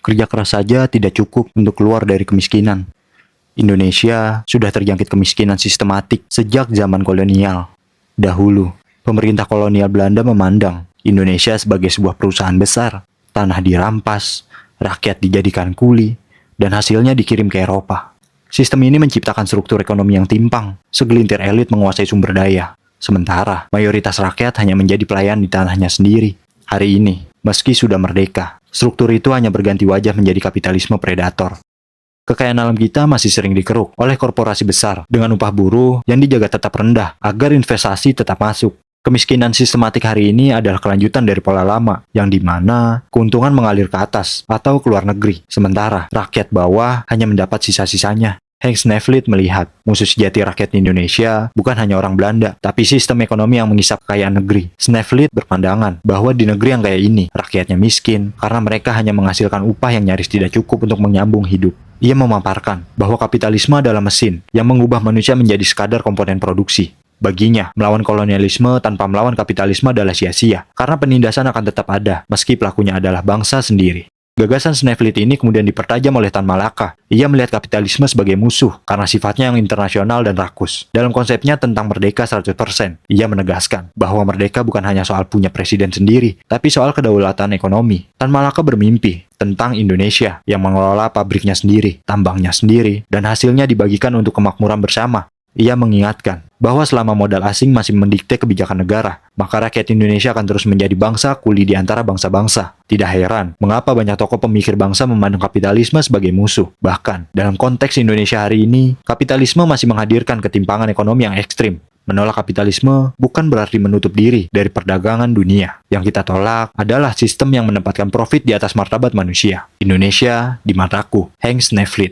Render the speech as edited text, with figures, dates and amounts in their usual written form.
Kerja keras saja tidak cukup untuk keluar dari kemiskinan. Indonesia sudah terjangkit kemiskinan sistematik sejak zaman kolonial. Dahulu, pemerintah kolonial Belanda memandang Indonesia sebagai sebuah perusahaan besar. Tanah dirampas, rakyat dijadikan kuli, dan hasilnya dikirim ke Eropa. Sistem ini menciptakan struktur ekonomi yang timpang. Segelintir elit menguasai sumber daya. Sementara, mayoritas rakyat hanya menjadi pelayan di tanahnya sendiri. Hari ini, meski sudah merdeka, struktur itu hanya berganti wajah menjadi kapitalisme predator. Kekayaan alam kita masih sering dikeruk oleh korporasi besar dengan upah buruh yang dijaga tetap rendah agar investasi tetap masuk. Kemiskinan sistematik hari ini adalah kelanjutan dari pola lama, yang dimana keuntungan mengalir ke atas atau ke luar negeri, sementara rakyat bawah hanya mendapat sisa-sisanya. Henk Snevely melihat, musuh sejati rakyat Indonesia bukan hanya orang Belanda, tapi sistem ekonomi yang mengisap kekayaan negeri. Snevely berpandangan bahwa di negeri yang kayak ini, rakyatnya miskin karena mereka hanya menghasilkan upah yang nyaris tidak cukup untuk menyambung hidup. Ia memaparkan bahwa kapitalisme adalah mesin yang mengubah manusia menjadi sekadar komponen produksi. Baginya, melawan kolonialisme tanpa melawan kapitalisme adalah sia-sia, karena penindasan akan tetap ada, meski pelakunya adalah bangsa sendiri. Gagasan Snevely ini kemudian dipertajam oleh Tan Malaka. Ia melihat kapitalisme sebagai musuh, karena sifatnya yang internasional dan rakus. Dalam konsepnya tentang merdeka 100%, ia menegaskan bahwa merdeka bukan hanya soal punya presiden sendiri, tapi soal kedaulatan ekonomi. Tan Malaka bermimpi tentang Indonesia yang mengelola pabriknya sendiri, tambangnya sendiri, dan hasilnya dibagikan untuk kemakmuran bersama. Ia mengingatkan bahwa selama modal asing masih mendikte kebijakan negara, maka rakyat Indonesia akan terus menjadi bangsa kuli di antara bangsa-bangsa. Tidak heran mengapa banyak tokoh pemikir bangsa memandang kapitalisme sebagai musuh. Bahkan, dalam konteks Indonesia hari ini, kapitalisme masih menghadirkan ketimpangan ekonomi yang ekstrim. Menolak kapitalisme bukan berarti menutup diri dari perdagangan dunia. Yang kita tolak adalah sistem yang menempatkan profit di atas martabat manusia. Indonesia di mataku, Henk Snevely.